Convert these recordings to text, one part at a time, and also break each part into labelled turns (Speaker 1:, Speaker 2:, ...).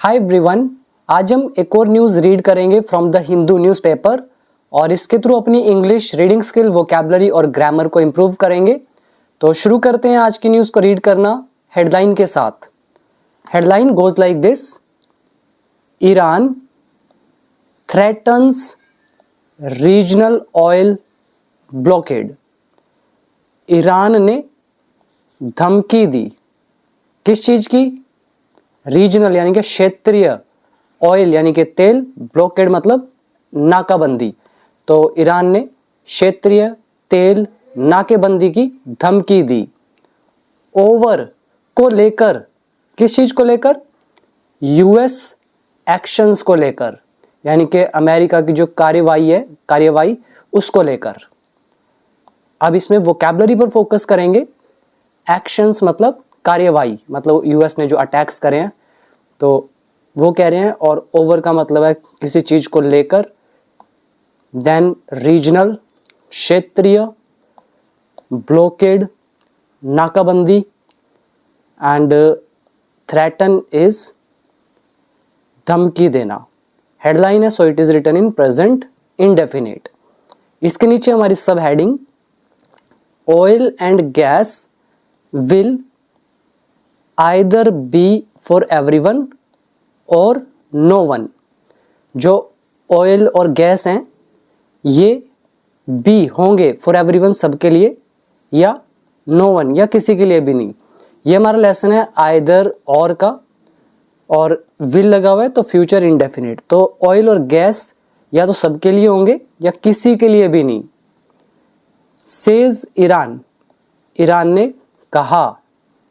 Speaker 1: Hi everyone, आज हम एक और न्यूज़ रीड करेंगे फ्रॉम द हिंदू न्यूज़पेपर और इसके थ्रू अपनी इंग्लिश रीडिंग स्किल, वोकैबुलरी और ग्रामर को इम्प्रूव करेंगे। तो शुरू करते हैं आज की न्यूज़ को रीड करना हेडलाइन के साथ। Headline goes like this: Iran threatens regional oil blockade. Iran ने धमकी दी, किस चीज़ की? रीजनल यानी कि क्षेत्रीय, ऑयल यानी कि तेल, ब्लॉकेड मतलब नाकाबंदी। तो ईरान ने क्षेत्रीय तेल नाकेबंदी की धमकी दी। ओवर को लेकर, किस चीज को लेकर? यूएस एक्शंस को लेकर, यानी कि अमेरिका की जो कार्यवाही उसको लेकर। अब इसमें वोकैबुलरी पर फोकस करेंगे। एक्शंस मतलब कार्यवाही, मतलब यूएस ने जो अटैक्स करे हैं तो वो कह रहे हैं, और ओवर का मतलब है किसी चीज को लेकर। देन रीजनल क्षेत्रीय, ब्लॉकेड नाकाबंदी, एंड थ्रेटन इज धमकी देना। हेडलाइन है, so it is written in present indefinite. इसके नीचे हमारी subheading oil and gas will either be for everyone और नो वन। जो ऑयल और गैस हैं ये बी होंगे फॉर एवरीवन, सबके लिए, या नो वन या किसी के लिए भी नहीं। ये हमारा लेसन है आइदर और का, और विल लगा हुआ है तो फ्यूचर इंडेफिनिट। तो ऑयल और गैस या तो सबके लिए होंगे या किसी के लिए भी नहीं। सेज ईरान, ईरान ने कहा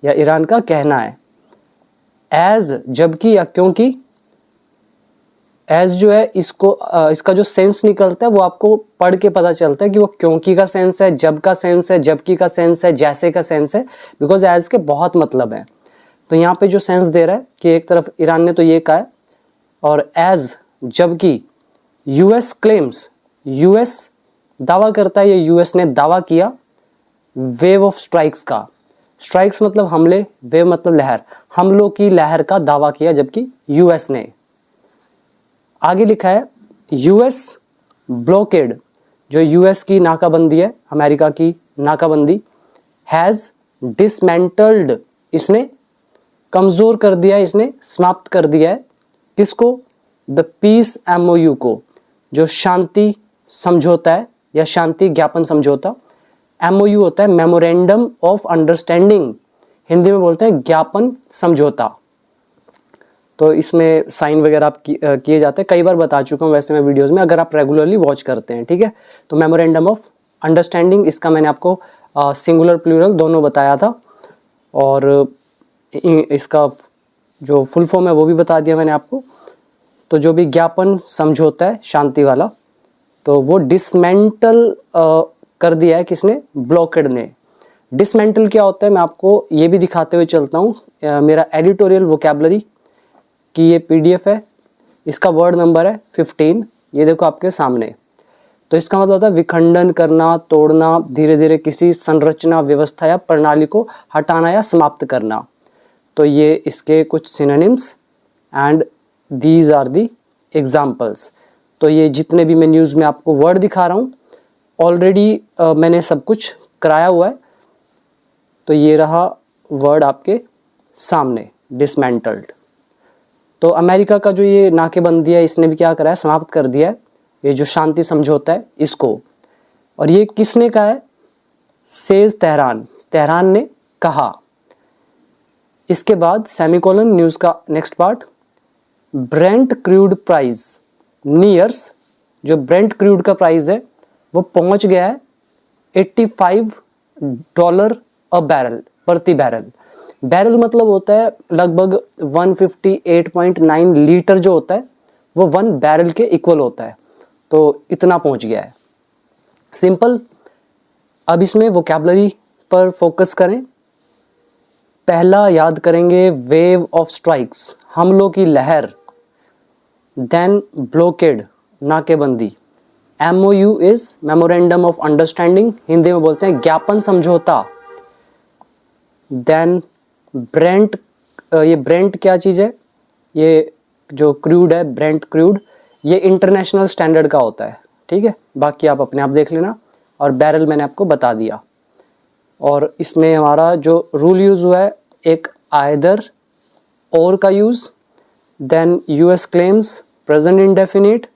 Speaker 1: या ईरान का कहना है। एज जबकि या क्योंकि, एज जो है इसका जो सेंस निकलता है वो आपको पढ़ के पता चलता है कि वो क्योंकि का सेंस है, जब का सेंस है, जबकि का सेंस है, जैसे का सेंस है, बिकॉज एज के बहुत मतलब है। तो यहाँ पे जो सेंस दे रहा है कि एक तरफ ईरान ने तो ये कहा है, और एज जबकि यूएस क्लेम्स, यूएस दावा करता है, ये यूएस ने दावा किया वेव ऑफ स्ट्राइक्स का। स्ट्राइक्स मतलब हमले, वेव मतलब लहर, हमलों की लहर का दावा किया जबकि यूएस ने। आगे लिखा है यूएस ब्लॉकेड, जो यूएस की नाकाबंदी है, अमेरिका की नाकाबंदी, हैज डिसमेंटल्ड, इसने कमजोर कर दिया है, इसने समाप्त कर दिया है। किसको? द पीस एमओयू को, जो शांति समझौता है या शांति ज्ञापन समझौता। एमओयू होता है मेमोरेंडम ऑफ अंडरस्टैंडिंग, हिंदी में बोलते हैं ज्ञापन समझौता। तो इसमें साइन वगैरह आप किए जाते हैं, कई बार बता चुका हूँ वैसे मैं वीडियोस में, अगर आप रेगुलरली वॉच करते हैं, ठीक है। तो मेमोरेंडम ऑफ अंडरस्टैंडिंग, इसका मैंने आपको सिंगुलर प्लूरल दोनों बताया था, और इसका जो फुल फॉर्म है वो भी बता दिया मैंने आपको। तो जो भी ज्ञापन समझौता है शांति वाला, तो वो डिसमेंटल कर दिया है किसने? ब्लॉकेड ने। डिसमेंटल क्या होता है मैं आपको ये भी दिखाते हुए चलता हूँ। मेरा एडिटोरियल वोकैबुलरी की ये पीडीएफ है, इसका वर्ड नंबर है 15, ये देखो आपके सामने। तो इसका मतलब होता है विखंडन करना, तोड़ना, धीरे धीरे किसी संरचना, व्यवस्था या प्रणाली को हटाना या समाप्त करना। तो ये इसके कुछ synonyms and these are the examples. तो ये जितने भी मैं न्यूज़ में आपको वर्ड दिखा रहा हूँ ऑलरेडी मैंने सब कुछ कराया हुआ है। तो ये रहा वर्ड आपके सामने, डिसमेंटल्ड। तो अमेरिका का जो ये नाकेबंदी है इसने भी क्या करा है? समाप्त कर दिया है ये जो शांति समझौता है इसको। और ये किसने कहा है? सेज तेहरान, तेहरान ने कहा। इसके बाद सेमीकोलन, न्यूज़ का next part, Brent crude price nears, जो ब्रेंट क्रूड का प्राइस है वो पहुंच गया है $85 अ बैरल, प्रति बैरल। बैरल मतलब होता है लगभग 158.9 लीटर, जो होता है वो 1 बैरल के इक्वल होता है। तो इतना पहुंच गया है। सिंपल। अब इसमें वोकैबुलरी पर फोकस करें। पहला याद करेंगे वेव ऑफ स्ट्राइक्स, हमलों की लहर। देन ब्लॉकेड, नाकेबंदी। MOU is memorandum of understanding, Hindi में बोलते हैं ज्ञापन समझौता। देन ब्रेंट, ये ब्रेंट क्या चीज़ है? ये जो क्रूड है, ब्रेंट क्रूड, ये इंटरनेशनल स्टैंडर्ड का होता है, ठीक है। बाकी आप अपने आप देख लेना। और बैरल मैंने आपको बता दिया। और इसमें हमारा जो रूल यूज़ हुआ है, एक आइदर और का use, then US claims present indefinite,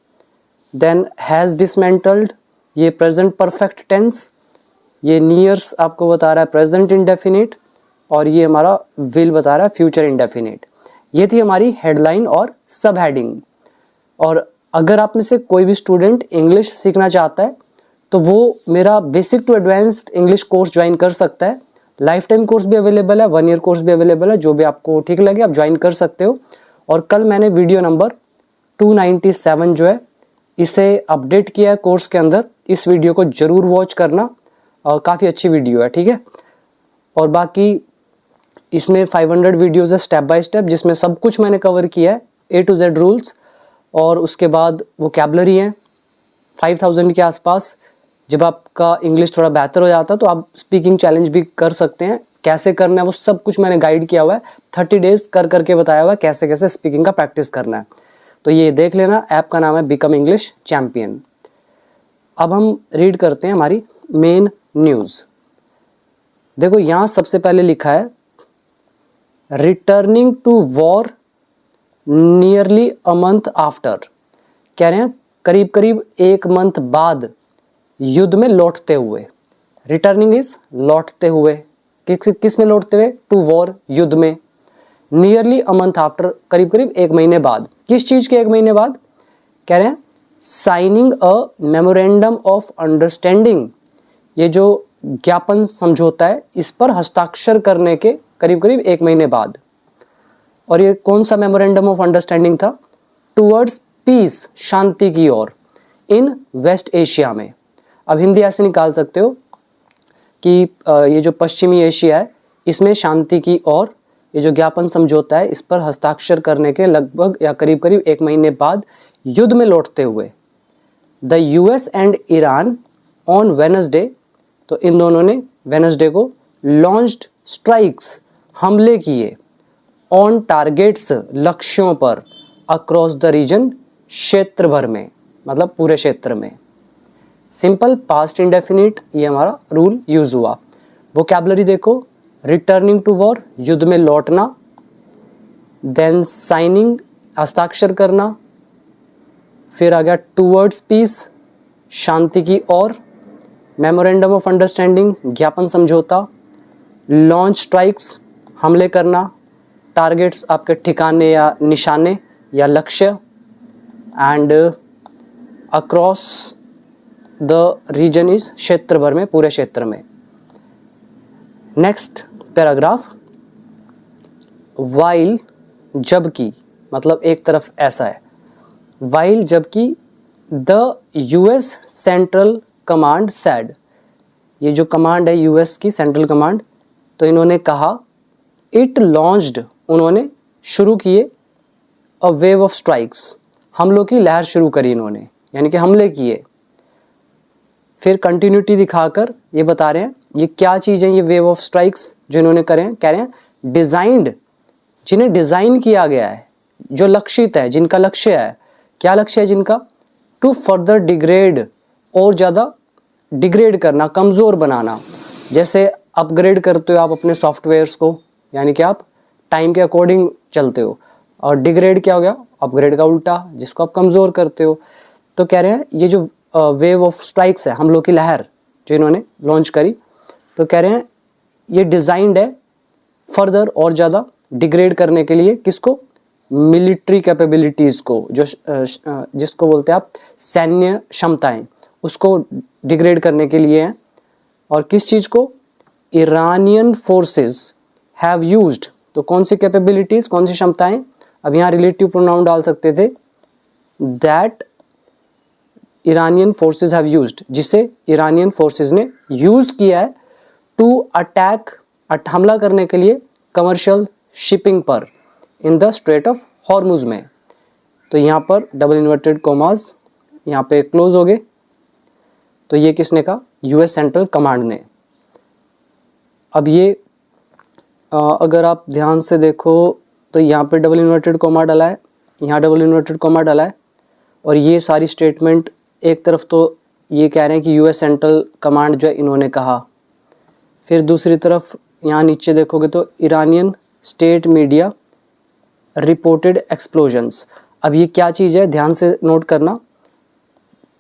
Speaker 1: then has dismantled, ये प्रेजेंट परफेक्ट टेंस, ये नियर्स आपको बता रहा है प्रेजेंट इंडेफिनिट, और ये हमारा विल बता रहा है फ्यूचर इंडेफिनिट। ये थी हमारी हेडलाइन और सब हेडिंग। और अगर आप में से कोई भी स्टूडेंट इंग्लिश सीखना चाहता है तो वो मेरा basic to advanced English course join कर सकता है। लाइफ टाइम कोर्स भी अवेलेबल है, 1 ईयर कोर्स भी अवेलेबल है, जो भी आपको ठीक लगे आप ज्वाइन कर सकते हो। और कल मैंने वीडियो नंबर 297 जो है इसे अपडेट किया है कोर्स के अंदर। इस वीडियो को जरूर वॉच करना, और काफ़ी अच्छी वीडियो है, ठीक है। और बाकी इसमें 500 वीडियोज़ है स्टेप बाय स्टेप, जिसमें सब कुछ मैंने कवर किया है, A to Z रूल्स। और उसके बाद वोकैबुलरी है 5000 के आसपास। जब आपका इंग्लिश थोड़ा बेहतर हो जाता है तो आप स्पीकिंग चैलेंज भी कर सकते हैं। कैसे करना है वो सब कुछ मैंने गाइड किया हुआ है, 30 डेज कर करके बताया हुआ है कैसे कैसे स्पीकिंग का प्रैक्टिस करना है। तो ये देख लेना। ऐप का नाम है बिकम इंग्लिश चैंपियन। अब हम रीड करते हैं हमारी मेन न्यूज़। देखो यहाँ सबसे पहले लिखा है returning to war nearly a month after. कह रहे हैं करीब करीब 1 मंथ बाद युद्ध में लौटते हुए। रिटर्निंग इज लौटते हुए, किस में लौटते हुए? टू वॉर, युद्ध में। नियरली अ मंथ आफ्टर, करीब करीब 1 महीने बाद। किस चीज के 1 महीने बाद? कह रहे हैं signing a memorandum of understanding. ये जो ज्ञापन समझौता है इस पर हस्ताक्षर करने के करीब करीब 1 महीने बाद। और ये कौन सा मेमोरेंडम ऑफ अंडरस्टैंडिंग था? टुवर्ड्स पीस, शांति की ओर, इन वेस्ट एशिया में। अब हिंदी ऐसे निकाल सकते हो कि ये जो पश्चिमी एशिया है इसमें शांति की ओर ये जो ज्ञापन समझौता है इस पर हस्ताक्षर करने के लगभग या करीब करीब 1 महीने बाद युद्ध में लौटते हुए the US and Iran on Wednesday, तो इन दोनों ने वेनसडे को लॉन्च्ड स्ट्राइक्स, हमले किए, ऑन टारगेट्स, लक्ष्यों पर, अक्रॉस द रीजन, क्षेत्र भर में, मतलब पूरे क्षेत्र में। सिंपल पास्ट इंडेफिनिट, ये हमारा रूल यूज हुआ। वोकैबुलरी देखो, रिटर्निंग टू वॉर, युद्ध में लौटना, देन साइनिंग, हस्ताक्षर करना, फिर आ गया टूवर्ड्स पीस, शांति की ओर, मेमोरेंडम ऑफ अंडरस्टैंडिंग, ज्ञापन समझौता, लॉन्च स्ट्राइक्स, हमले करना, टारगेट्स आपके ठिकाने या निशाने या लक्ष्य, and across the region is, क्षेत्र भर में, पूरे क्षेत्र में। नेक्स्ट पैराग्राफ, वाइल, जबकि, मतलब एक तरफ ऐसा है, वाइल जबकि, the US central command sad, ये जो कमांड है यूएस की सेंट्रल कमांड, तो इन्होंने कहा, इट लॉन्च्ड, उन्होंने शुरू किए, अ वेव ऑफ स्ट्राइक्स, हमलों की लहर शुरू करी इन्होंने, यानी कि हमले किए। फिर कंटिन्यूटी दिखाकर ये बता रहे हैं ये क्या चीज़ है, ये वेव ऑफ स्ट्राइक्स जो इन्होंने करे हैं। कह रहे हैं डिजाइंड, जिन्हें डिजाइन किया गया है, जो लक्षित है, जिनका लक्ष्य है, क्या लक्ष्य है जिनका? टू फर्दर डिग्रेड, और ज़्यादा डिग्रेड करना, कमज़ोर बनाना। जैसे अपग्रेड करते हो आप अपने सॉफ्टवेयर्स को, यानी कि आप टाइम के अकॉर्डिंग चलते हो, और डिग्रेड क्या हो गया? अपग्रेड का उल्टा, जिसको आप कमज़ोर करते हो। तो कह रहे हैं ये जो वेव ऑफ स्ट्राइक्स है, हम लोग की लहर जो इन्होंने लॉन्च करी, तो कह रहे हैं ये डिज़ाइंड है फर्दर और ज़्यादा डिग्रेड करने के लिए। किसको? मिलिट्री कैपेबिलिटीज़ को, जो जिसको बोलते हैं आप सैन्य क्षमताएं, उसको डिग्रेड करने के लिए हैं। और किस चीज़ को? ईरानियन फोर्सेस हैव यूज्ड, तो कौन सी कैपेबिलिटीज़, कौन सी क्षमताएं? अब यहाँ रिलेटिव प्रोनाउन डाल सकते थे, that Iranian forces have used, जिसे ईरानियन फोर्सेस ने यूज किया है, टू अटैक, हमला करने के लिए, कमर्शियल शिपिंग पर, in the straight of Hormuz में। तो यहाँ पर डबल इन्वर्टेड कॉमास यहाँ पे क्लोज हो गए। तो ये किसने कहा? यूएस सेंट्रल कमांड ने। अब ये अगर आप ध्यान से देखो तो यहाँ पे डबल इन्वर्टेड कॉमा डाला है, यहाँ डबल इन्वर्टेड कॉमा डाला है, और ये सारी स्टेटमेंट एक तरफ तो ये कह रहे हैं कि यूएस सेंट्रल कमांड जो है इन्होंने कहा, फिर दूसरी तरफ यहाँ नीचे देखोगे तो Iranian state media reported explosions. अब ये क्या चीज़ है, ध्यान से नोट करना,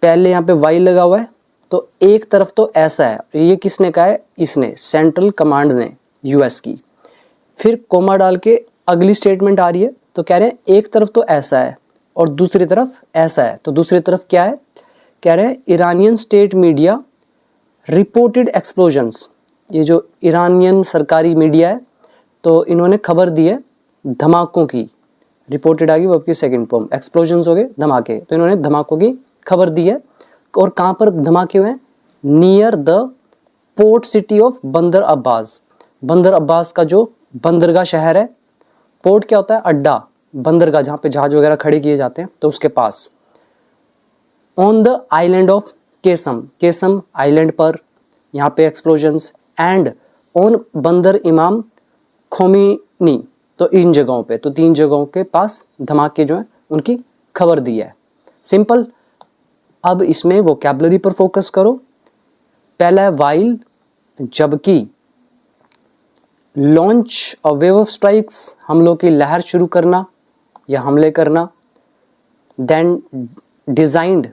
Speaker 1: पहले यहाँ पे वाई लगा हुआ है, तो एक तरफ तो ऐसा है, ये किसने कहा है, इसने, सेंट्रल कमांड ने, यूएस की। फिर कोमा डाल के अगली स्टेटमेंट आ रही है, तो कह रहे हैं एक तरफ तो ऐसा है और दूसरी तरफ ऐसा है, तो दूसरी तरफ क्या है, कह रहे हैं Iranian state media reported explosions. ये जो ईरानियन सरकारी मीडिया है, तो इन्होंने खबर दी है धमाकों की, रिपोर्टेड आ गई वर्ब की सेकंड फॉर्म, एक्सप्लोजन्स हो गए धमाके, तो इन्होंने धमाकों की खबर दी है। और कहाँ पर धमाके हुए हैं, near the port city of बंदर अब्बास। बंदर अब्बास का जो बंदरगाह शहर है, पोर्ट क्या होता है, अड्डा, बंदरगाह जहाँ पे जहाज वगैरह खड़े किए जाते हैं, तो उसके पास। On the island of Qeshm, Qeshm island पर यहाँ पे एक्सप्लोजन्स, एंड ऑन बंदर इमाम खोमीनी, तो इन जगहों पे, तो 3 जगहों के पास धमाके जो हैं उनकी खबर दी है। सिंपल। अब इसमें वोकैबुलरी पर फोकस करो। पहला है वाइल, जबकि, launch a wave of strikes, हमलों की लहर शुरू करना या हमले करना। देन डिजाइंड,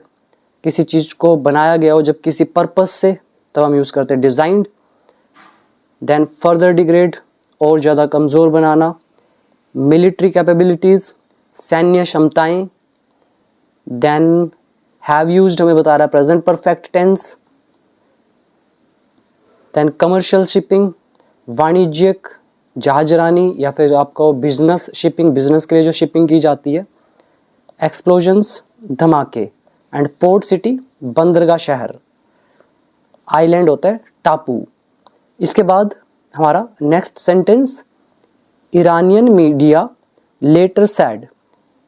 Speaker 1: किसी चीज को बनाया गया हो जब किसी पर्पस से, तब हम यूज करते हैं डिजाइंड। देन फर्दर डिग्रेड, और ज़्यादा कमज़ोर बनाना। मिलिट्री कैपेबिलिटीज़, सैन्य क्षमताएं। देन हैव यूज्ड हमें बता रहा है present perfect tense. Then commercial shipping, वाणिज्यिक जहाजरानी, या फिर आपको बिजनेस शिपिंग, बिजनेस के लिए जो शिपिंग की जाती है। एक्सप्लोजन्स, धमाके। एंड पोर्ट सिटी, बंदरगाह शहर। आइलैंड होता है टापू। इसके बाद हमारा next sentence, Iranian media later said,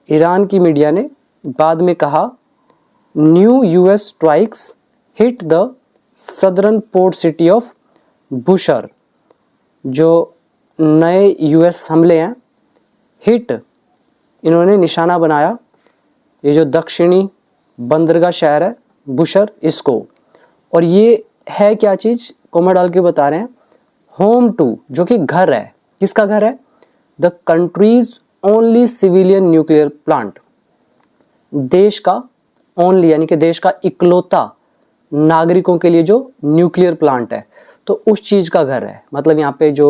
Speaker 1: Iran की मीडिया ने बाद में कहा, new US strikes hit the southern port city of Bushehr, जो नए यूएस हमले हैं, हिट, इन्होंने निशाना बनाया, ये जो दक्षिणी बंदरगाह शहर है बुशर, इसको। और ये है क्या चीज़, कोमा डाल के बता रहे हैं, होम टू, जो कि घर है, किसका घर है, the countries only civilian nuclear plant, देश का ओनली यानी कि देश का इकलौता नागरिकों के लिए जो न्यूक्लियर प्लांट है, तो उस चीज़ का घर है। मतलब यहाँ पे जो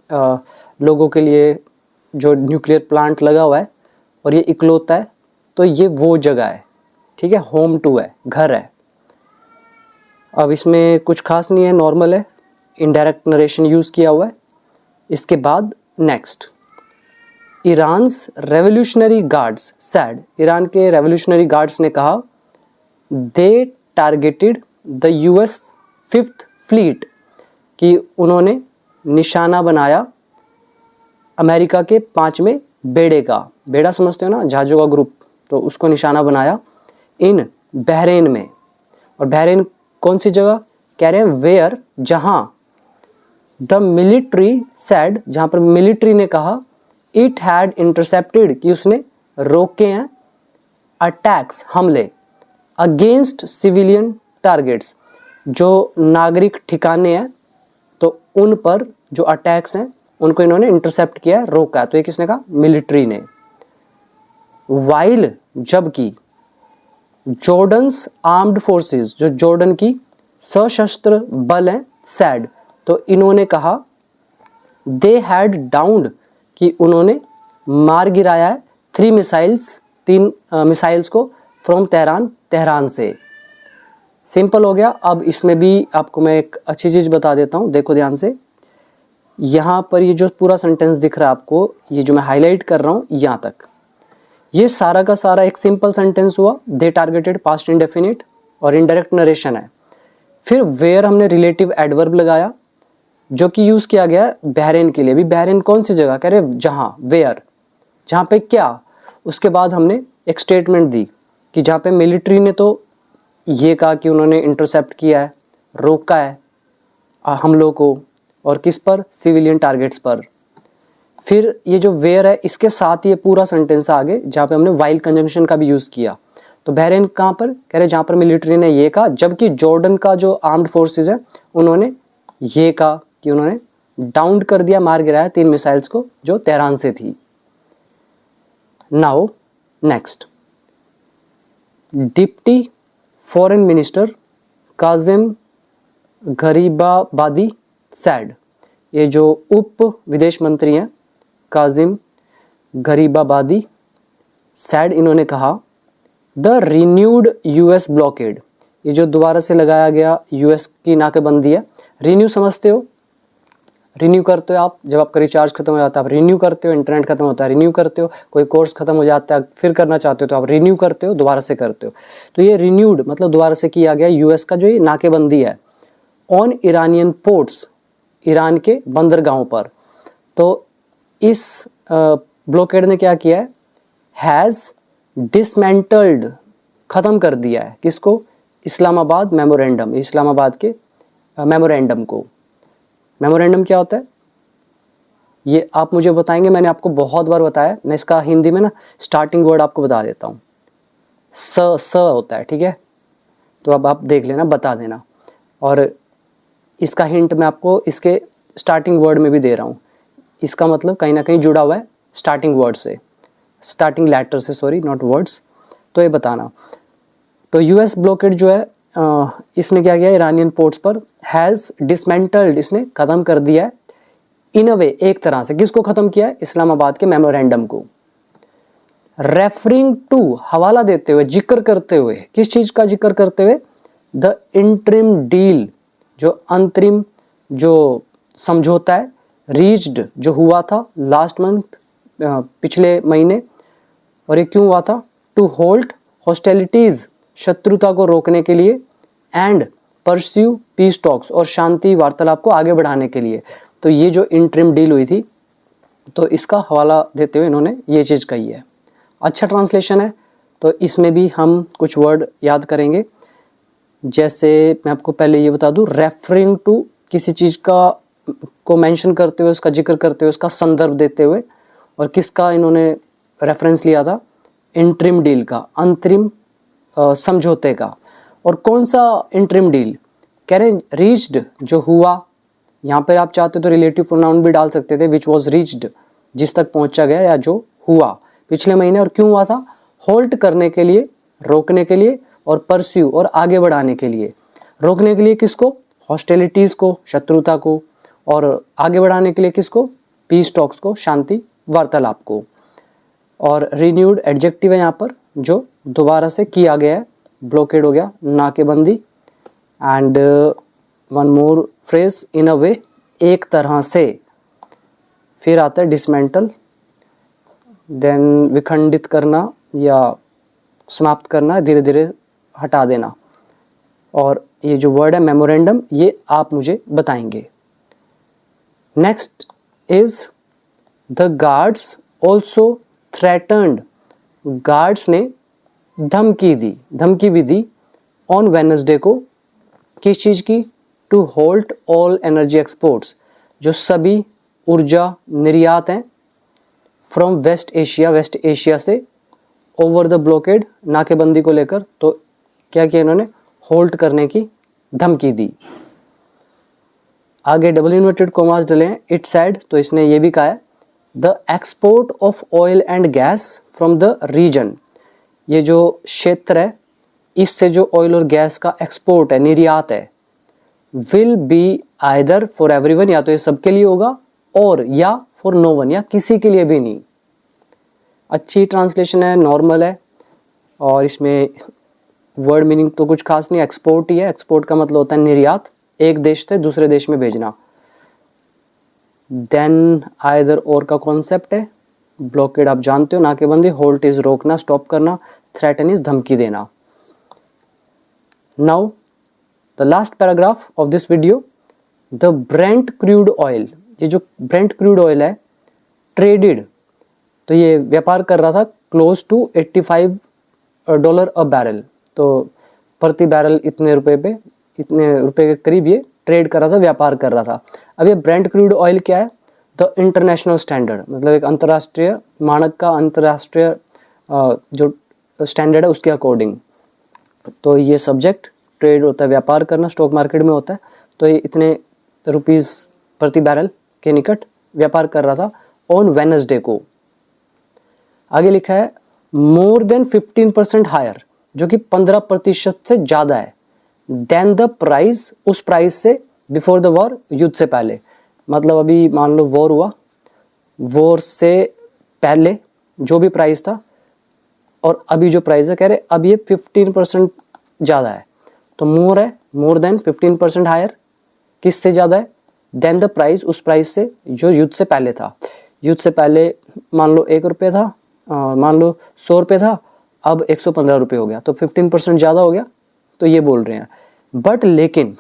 Speaker 1: लोगों के लिए जो न्यूक्लियर प्लांट लगा हुआ है और ये इकलौता है, तो ये वो जगह है, ठीक है, होम टू है, घर है। अब इसमें कुछ खास नहीं है, नॉर्मल है, इनडायरेक्ट नरेशन यूज़ किया हुआ है। इसके बाद next, Iran's revolutionary guards said, Iran के रेवोल्यूशनरी गार्ड्स ने कहा, they targeted the US 5th fleet, कि उन्होंने निशाना बनाया अमेरिका के 5वें बेड़े का, बेड़ा समझते हो ना, जहाज़ों का ग्रुप, तो उसको निशाना बनाया इन बहरेन में। और बहरेन कौन सी जगह, कह रहे हैं वेयर, जहां, द मिलिट्री सैड, जहां पर मिलिट्री ने कहा, इट हैड इंटरसेप्टेड, कि उसने रोके हैं, अटैक्स, हमले, अगेंस्ट सिविलियन टारगेट्स, जो नागरिक ठिकाने हैं, तो उन पर जो अटैक्स हैं उनको इन्होंने इंटरसेप्ट किया, रोका। तो ये किसने कहा, मिलिट्री ने। वाइल, जबकि, जॉर्डन्स आर्म्ड फोर्सेस, जो जॉर्डन की सशस्त्र बल हैं, सैड, तो इन्होंने कहा, दे हैड डाउन्ड, कि उन्होंने मार गिराया है 3 मिसाइल्स, 3 मिसाइल्स को, फ्रॉम तेहरान, तेहरान से। सिंपल हो गया। अब इसमें भी आपको मैं एक अच्छी चीज़ बता देता हूँ, देखो ध्यान से। यहाँ पर ये जो पूरा सेंटेंस दिख रहा है आपको, ये जो मैं हाईलाइट कर रहा हूँ यहाँ तक, ये सारा का सारा एक सिंपल सेंटेंस हुआ, दे टारगेटेड, पास्ट इंडेफिनिट, और इनडायरेक्ट नरेशन है। फिर वेयर हमने रिलेटिव एडवर्ब लगाया, जो कि यूज़ किया गया है बहरेन के लिए। भी बहरेन कौन सी जगह, कह रहे जहाँ, वेयर, जहाँ पे क्या। उसके बाद हमने एक स्टेटमेंट दी कि जहाँ पे मिलिट्री ने तो ये कहा कि उन्होंने इंटरसेप्ट किया है, रोका है हमलों को, और किस पर, सिविलियन टारगेट्स पर। फिर ये जो वेयर है इसके साथ ये पूरा सेंटेंस आगे जहाँ पे हमने वाइल कंजंक्शन का भी यूज़ किया। तो बहरीन कहाँ पर कह रहे, जहाँ पर मिलिट्री ने ये कहा, जबकि जॉर्डन का जो आर्म्ड फोर्सेस है उन्होंने ये कहा कि उन्होंने डाउन कर दिया, मार गिराया 3 मिसाइल्स को जो तेहरान से थी। Now next, deputy foreign minister Kazim Gharibabadi sad, ये जो उप विदेश मंत्री हैं काजिम गरीबाबादी सैड, इन्होंने कहा द रिन्यूड यूएस ब्लॉकेड, ये जो दोबारा से लगाया गया यूएस की नाकेबंदी है। रिन्यू समझते हो, रिन्यू करते हो आप, जब आपका रिचार्ज खत्म हो जाता है आप रिन्यू करते हो, इंटरनेट खत्म होता है रिन्यू करते हो, कोई कोर्स खत्म हो जाता है फिर करना चाहते हो तो आप रिन्यू करते हो, दोबारा से करते हो। तो ये रिन्यूड मतलब दोबारा से किया गया यूएस का जो ये नाकेबंदी है ऑन ईरानियन पोर्ट्स, ईरान के बंदरगाहों पर। तो इस ब्लॉकेड ने क्या किया है, हैज़ डिसमेंटल्ड, ख़त्म कर दिया है किसको, इस्लामाबाद मेमोरेंडम, इस्लामाबाद के मेमोरेंडम को। मेमोरेंडम क्या होता है ये आप मुझे बताएंगे, मैंने आपको बहुत बार बताया, मैं इसका हिंदी में ना स्टार्टिंग वर्ड आपको बता देता हूँ, स होता है, ठीक है। तो अब आप देख लेना, बता देना, और इसका हिंट मैं आपको इसके स्टार्टिंग वर्ड में भी दे रहा हूँ। इसका मतलब कहीं ना कहीं जुड़ा हुआ है स्टार्टिंग वर्ड से, स्टार्टिंग लेटर से, सॉरी नॉट वर्ड्स। तो ये बताना। तो यूएस ब्लॉकेड जो है इसने क्या किया, ईरानियन पोर्ट्स पर हैज़ डिसमेंटल्ड, इसने ख़त्म कर दिया है, इन अ वे, एक तरह से, किसको ख़त्म किया है, इस्लामाबाद के मेमोरेंडम को। रेफरिंग टू, हवाला देते हुए, जिक्र करते हुए, किस चीज़ का जिक्र करते हुए, द इंटरिम डील, जो अंतरिम जो समझौता है, रीच्ड जो हुआ था लास्ट मंथ, पिछले महीने, और ये क्यों हुआ था, टू होल्ड हॉस्टिलिटीज, शत्रुता को रोकने के लिए, एंड परस्यू पीस टॉक्स, और शांति वार्तालाप को आगे बढ़ाने के लिए। तो ये जो इंटरिम डील हुई थी, तो इसका हवाला देते हुए इन्होंने ये चीज़ कही है। अच्छा ट्रांसलेशन है, तो इसमें भी हम कुछ वर्ड याद करेंगे। जैसे मैं आपको पहले ये बता दूं, रेफरिंग टू, किसी चीज़ का को मेंशन करते हुए, उसका जिक्र करते हुए, उसका संदर्भ देते हुए, और किसका इन्होंने रेफरेंस लिया था, इंटरिम डील का, अंतरिम समझौते का। और कौन सा इंटरिम डील, कह रहे रीच्ड, जो हुआ, यहाँ पर आप चाहते तो रिलेटिव प्रोनाउन भी डाल सकते थे, विच वॉज रीच्ड, जिस तक पहुँचा गया या जो हुआ पिछले महीने, और क्यों हुआ था, होल्ड करने के लिए, रोकने के लिए, और परस्यू, और आगे बढ़ाने के लिए। रोकने के लिए किसको, हॉस्टिलिटीज़ को, शत्रुता को, और आगे बढ़ाने के लिए किसको, पीस टॉक्स को, शांति वार्तालाप को। और रिन्यूड एडजेक्टिव है यहाँ पर, जो दोबारा से किया गया है, ब्लॉकेड हो गया, नाकेबंदी। एंड वन मोर फ्रेज, इन अ वे, एक तरह से। फिर आता है डिसमेंटल, देन विखंडित करना या समाप्त करना, धीरे धीरे हटा देना। और ये जो वर्ड है मेमोरेंडम, ये आप मुझे बताएंगे। Next is the guards also threatened, guards ने धमकी दी, धमकी भी दी, ऑन वेडनेसडे को, किस चीज़ की, to hold all energy exports, जो सभी ऊर्जा निर्यात हैं, from West Asia, West Asia से, ओवर द ब्लॉकेड, नाकेबंदी को लेकर। तो क्या किया इन्होंने, होल्ड करने की धमकी दी। आगे डबल इन्वर्टेड कोमास डले हैं, इट सेड, तो इसने ये भी कहा है, the export of oil and gas from the region, ये जो क्षेत्र है इससे जो ऑयल और गैस का एक्सपोर्ट है, निर्यात है, will be either for everyone, या तो ये सबके लिए होगा, और या फॉर नो वन, या किसी के लिए भी नहीं। अच्छी ट्रांसलेशन है, नॉर्मल है, और इसमें वर्ड मीनिंग तो कुछ खास नहीं, एक्सपोर्ट ही है। एक्सपोर्ट का मतलब होता है निर्यात, एक देश से दूसरे देश में भेजना। देन आइदर और का कॉन्सेप्ट है, ब्लॉकेड आप जानते हो, नाकेबंदी, होल्ड इज रोकना, स्टॉप करना, थ्रेटन इज धमकी देना। Now the last paragraph of this video, the Brent crude oil, ये जो ब्रेंट क्रूड ऑयल है, ट्रेडेड, तो ये व्यापार कर रहा था क्लोज टू $85 अ बैरल, तो प्रति बैरल इतने रुपए पे, इतने रुपए के करीब ये ट्रेड कर रहा था, व्यापार कर रहा था। अब ये ब्रेंट क्रूड ऑयल क्या है, द इंटरनेशनल स्टैंडर्ड, मतलब एक अंतर्राष्ट्रीय मानक का, अंतर्राष्ट्रीय जो स्टैंडर्ड है उसके अकॉर्डिंग। तो ये सब्जेक्ट ट्रेड होता है, व्यापार करना स्टॉक मार्केट में होता है। तो ये इतने रुपीस प्रति बैरल के निकट व्यापार कर रहा था ऑन वेडनेसडे को। आगे लिखा है मोर देन 15% हायर, जो कि 15% से ज़्यादा है, देन द प्राइस, उस प्राइस से, बिफोर द वॉर, युद्ध से पहले। मतलब अभी मान लो वॉर हुआ, वॉर से पहले जो भी प्राइस था और अभी जो प्राइस है, कह रहे अब ये 15% ज़्यादा है। तो मोर है, मोर देन 15% हायर, किससे ज़्यादा है, देन द प्राइस, उस प्राइस से जो युद्ध से पहले था। युद्ध से पहले मान लो 1 रुपये था, मान लो 100 रुपये था, अब 115 रुपये हो गया, तो 15% ज़्यादा हो गया। तो ये बोल रहे हैं। बट लेकिन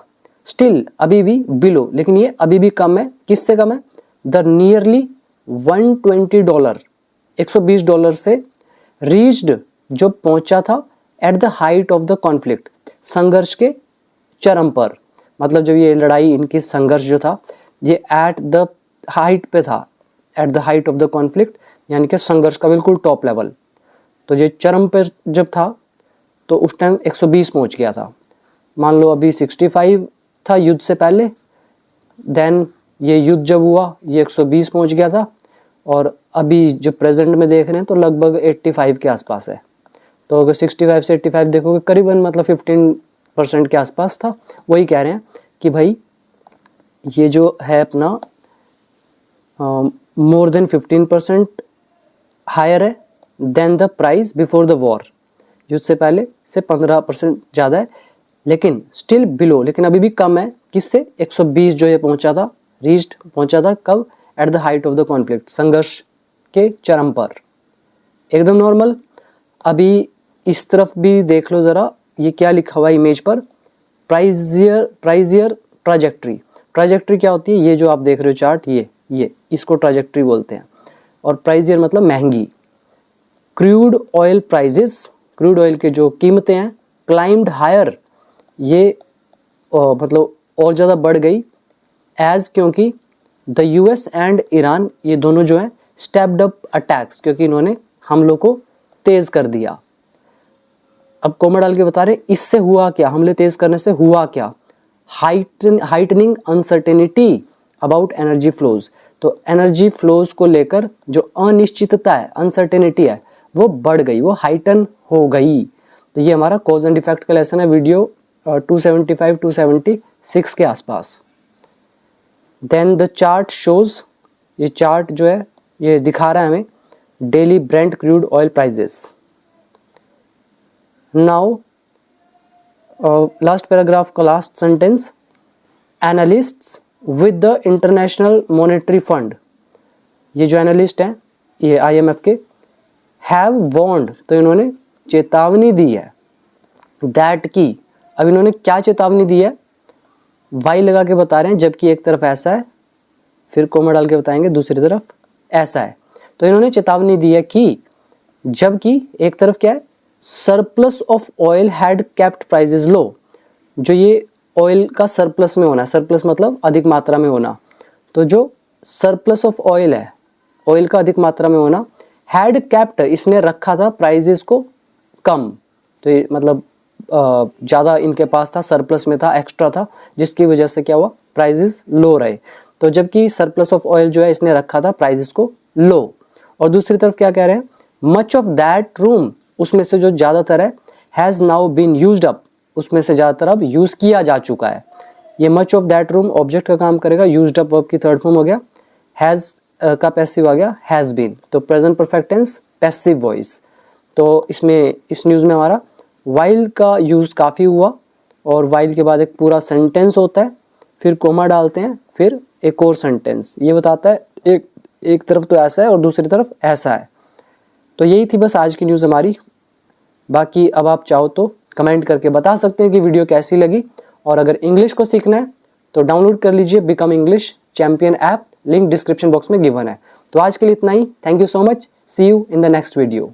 Speaker 1: स्टिल अभी भी बिलो, लेकिन ये अभी भी कम है, किससे कम है, द नियरली $120, $120 से रीच्ड, जो पहुंचा था at the height of the conflict, संघर्ष के चरम पर। मतलब जब ये लड़ाई, इनकी संघर्ष जो था, ये एट द हाइट पे था, at the height of the conflict, यानी कि संघर्ष का बिल्कुल टॉप लेवल। तो ये चरम पे जब था तो उस टाइम 120 पहुंच गया था। मान लो अभी 65 था युद्ध से पहले, देन ये युद्ध जब हुआ ये 120 पहुंच गया था, और अभी जो प्रेजेंट में देख रहे हैं तो लगभग 85 के आसपास है। तो अगर 65 से 85 देखोगे करीबन मतलब 15% के आसपास था। वही कह रहे हैं कि भाई ये जो है अपना मोर देन 15% हायर है than the price before the war, युद्ध से पहले से 15% ज़्यादा है, लेकिन स्टिल बिलो, लेकिन अभी भी कम है, किससे, 120 जो ये पहुंचा था, रीच्ड पहुंचा था कब, at the height of the conflict, संघर्ष के चरम पर। एकदम नॉर्मल। अभी इस तरफ भी देख लो ज़रा, ये क्या लिखा हुआ है इमेज पर, प्राइजियर ट्राजेक्ट्री। ट्राजेक्ट्री क्या होती है, ये जो आप देख रहे हो चार्ट, ये इसको ट्राजेक्ट्री बोलते हैं। और प्राइजियर मतलब महंगी। Crude oil prices, crude oil के जो कीमतें हैं, क्लाइम्ड हायर, ये मतलब और ज़्यादा बढ़ गई, एज, क्योंकि द यूएस एंड ईरान, ये दोनों जो है स्टेप्ड अप अटैक्स, क्योंकि इन्होंने हमलों को तेज कर दिया। अब कोमा डाल के बता रहे इससे हुआ क्या, हमले तेज करने से हुआ क्या, heightening uncertainty about energy flows. तो एनर्जी फ्लोज को लेकर जो अनिश्चितता है, अनसर्टेनिटी है, वो बढ़ गई, वो हाइटन हो गई। तो ये हमारा कॉज एंड इफेक्ट का लेसन है, वीडियो 275-276 के आसपास। देन द चार्ट शोज, ये चार्ट जो है ये दिखा रहा है हमें daily Brent crude oil prices. Now last paragraph का last sentence, analysts with the International Monetary Fund, ये जो एनालिस्ट हैं ये IMF के, हैव वार्न्ड, तो इन्होंने चेतावनी दी है, दैट की, अब इन्होंने क्या चेतावनी दी है, वाई लगा के बता रहे हैं, जबकि एक तरफ ऐसा है, फिर कोमा डाल के बताएंगे दूसरी तरफ ऐसा है। तो इन्होंने चेतावनी दी है कि जबकि एक तरफ क्या है, surplus of oil had kept prices low, जो ये ऑयल का सरप्लस में होना, सरप्लस मतलब अधिक मात्रा में होना, तो जो सरप्लस ऑफ ऑयल है, ऑयल का अधिक मात्रा में होना, हैड केप्ट, इसने रखा था प्राइजेस को कम, तो ये मतलब ज़्यादा इनके पास था, सरप्लस में था, एक्स्ट्रा था, जिसकी वजह से क्या हुआ, प्राइजेस लो रहे। तो जबकि सरप्लस ऑफ ऑयल जो है इसने रखा था प्राइजेस को लो। और दूसरी तरफ क्या कह रहे हैं, मच ऑफ दैट रूम, उसमें से जो ज़्यादातर है, has now been used up, उसमें से ज़्यादातर अब यूज़ किया जा चुका है। ये much of that room object का काम करेगा, यूज्ड अप वर्ब की थर्ड फॉर्म हो गया, हैज़ का पैसिव आ गया, हैज़ बीन, तो present perfect tense passive voice. तो इसमें इस न्यूज़ में हमारा वाइल का यूज़ काफ़ी हुआ, और वाइल के बाद एक पूरा सेंटेंस होता है, फिर कोमा डालते हैं, फिर एक और सेंटेंस, ये बताता है एक तरफ तो ऐसा है और दूसरी तरफ ऐसा है। तो यही थी बस आज की न्यूज़ हमारी। बाकी अब आप चाहो तो कमेंट करके बता सकते हैं कि वीडियो कैसी लगी, और अगर इंग्लिश को सीखना है तो डाउनलोड कर लीजिए become English champion app, link description box में गिवन है। तो आज के लिए इतना ही, thank you so much, see you in the next video.